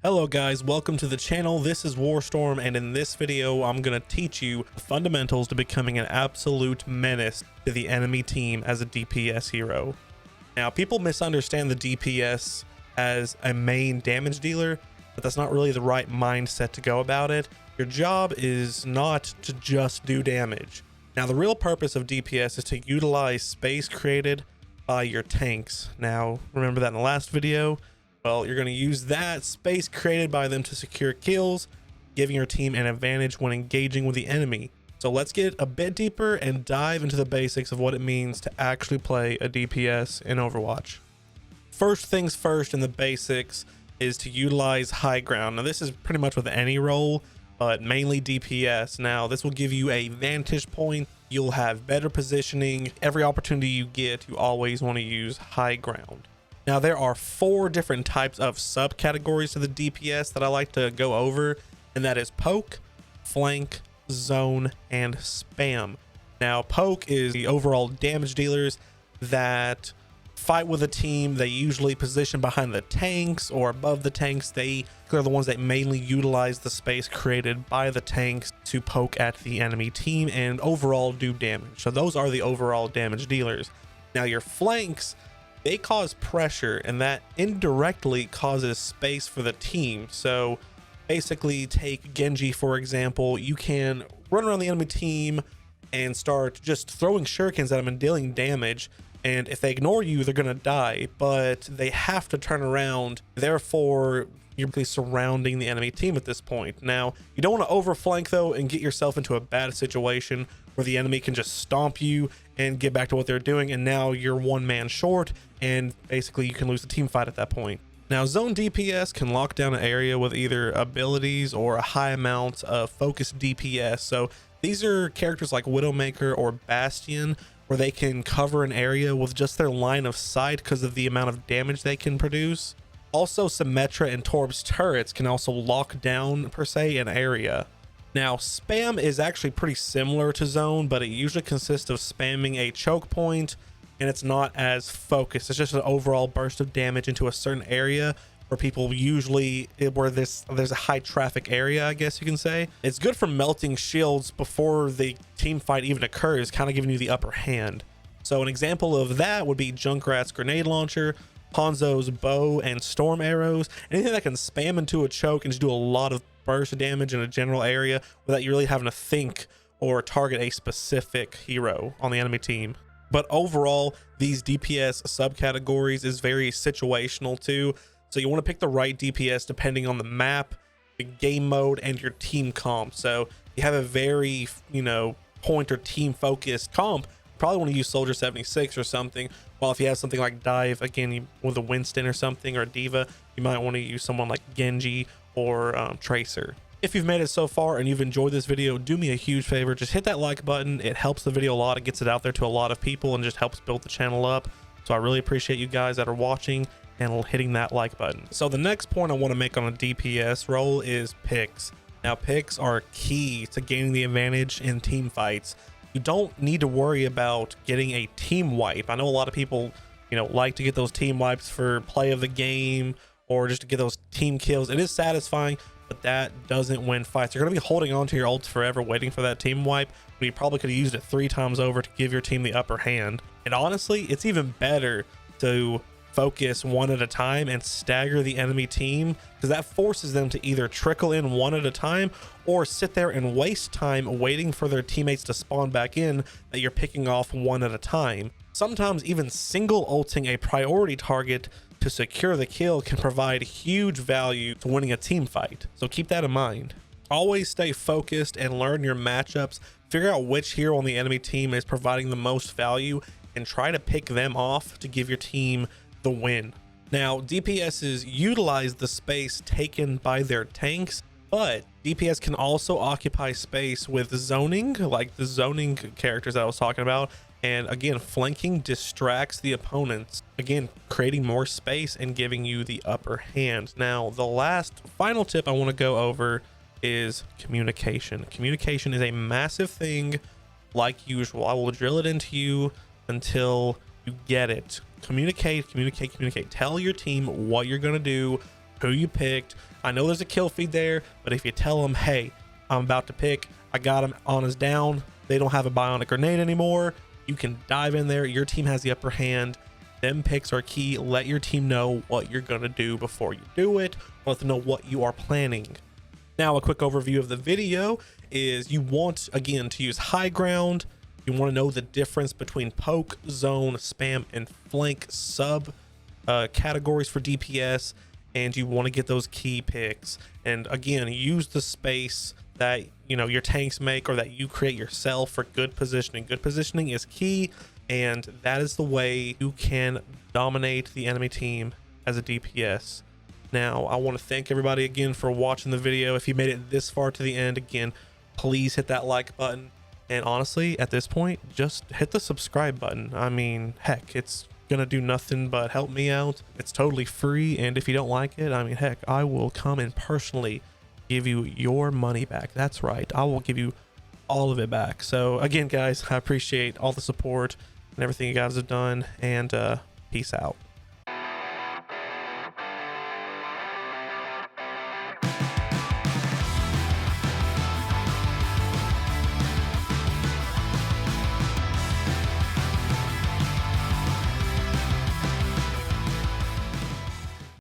Hello guys, welcome to the channel. This is WarStorm, and in this video I'm going to teach you the fundamentals to becoming an absolute menace to the enemy team as a DPS hero. Now, people misunderstand the DPS as a main damage dealer, but that's not really the right mindset to go about it. Your job is not to just do damage. Now, the real purpose of DPS is to utilize space created by your tanks. Now, remember that in the last video? Well, you're going to use that space created by them to secure kills, giving your team an advantage when engaging with the enemy. So let's get a bit deeper and dive into the basics of what it means to actually play a DPS in Overwatch. First things first in the basics is to utilize high ground. Now, this is pretty much with any role, but mainly DPS. Now, this will give you a vantage point. You'll have better positioning. Every opportunity you get, you always want to use high ground. Now, there are 4 different types of subcategories to the DPS that I like to go over, and that is poke, flank, zone, and spam. Now, poke is the overall damage dealers that fight with a team. They usually position behind the tanks or above the tanks. They are the ones that mainly utilize the space created by the tanks to poke at the enemy team and overall do damage. So those are the overall damage dealers. Now, your flanks, they cause pressure, and that indirectly causes space for the team. So basically, take Genji for example. You can run around the enemy team and start just throwing shurikens at them and dealing damage, and if they ignore you, they're gonna die, but they have to turn around. Therefore, you're basically surrounding the enemy team at this point. Now, you don't want to overflank though and get yourself into a bad situation where the enemy can just stomp you and get back to what they're doing, and now you're one man short, and basically you can lose the team fight at that point. Now, zone DPS can lock down an area with either abilities or a high amount of focused DPS. So these are characters like Widowmaker or Bastion, where they can cover an area with just their line of sight because of the amount of damage they can produce. Also, Symmetra and Torb's turrets can also lock down, per se, an area. Now, spam is actually pretty similar to zone, but it usually consists of spamming a choke point, and it's not as focused. It's just an overall burst of damage into a certain area where people usually, where there's a high traffic area, I guess you can say. It's good for melting shields before the team fight even occurs, kind of giving you the upper hand. So an example of that would be Junkrat's grenade launcher, Hanzo's bow and storm arrows, anything that can spam into a choke and just do a lot of burst damage in a general area without you really having to think or target a specific hero on the enemy team. But overall, these DPS subcategories is very situational too. So you want to pick the right DPS depending on the map, the game mode, and your team comp. So you have a very, point or team focused comp, probably want to use Soldier 76 or something. While if you have something like Dive, again, with a Winston or something, or a Diva, you might want to use someone like Genji or Tracer. If you've made it so far and you've enjoyed this video, do me a huge favor, just hit that like button. It helps the video a lot. It gets it out there to a lot of people and just helps build the channel up. So I really appreciate you guys that are watching and hitting that like button. So the next point I want to make on a DPS role is picks. Now, picks are key to gaining the advantage in team fights. You don't need to worry about getting a team wipe. I know a lot of people, like to get those team wipes for play of the game or just to get those team kills. It is satisfying, but that doesn't win fights. You're going to be holding on to your ults forever waiting for that team wipe, but you probably could have used it 3 times over to give your team the upper hand. And honestly, it's even better to focus one at a time and stagger the enemy team, because that forces them to either trickle in one at a time or sit there and waste time waiting for their teammates to spawn back in that you're picking off one at a time. Sometimes even single ulting a priority target to secure the kill can provide huge value to winning a team fight. So keep that in mind. Always stay focused and learn your matchups. Figure out which hero on the enemy team is providing the most value and try to pick them off to give your team the win. Now, DPSs utilize the space taken by their tanks, but DPS can also occupy space with zoning, like the zoning characters that I was talking about. And again, flanking distracts the opponents, again, creating more space and giving you the upper hand. Now, the last final tip I want to go over is communication. Communication is a massive thing, like usual. I will drill it into you until you get it. Communicate. Tell your team what you're going to do, who you picked. I know there's a kill feed there, but if you tell them, hey, I'm about to pick, I got him on his down, they don't have a bionic grenade anymore, you can dive in there. Your team has the upper hand. Them picks are key. Let your team know what you're going to do before you do it. Let them know what you are planning. Now, a quick overview of the video is you want, again, to use high ground. You want to know the difference between poke, zone, spam, and flank sub categories for DPS. And you want to get those key picks. And again, use the space that, you know, your tanks make or that you create yourself for good positioning. Good positioning is key, and that is the way you can dominate the enemy team as a DPS. Now, I want to thank everybody again for watching the video. If you made it this far to the end, again, please hit that like button. And honestly, at this point, just hit the subscribe button. I mean, heck, it's gonna do nothing but help me out. It's totally free, and if you don't like it, I mean, heck, I will come and personally give you your money back. That's right, I will give you all of it back. So again, guys, I appreciate all the support and everything you guys have done, and peace out.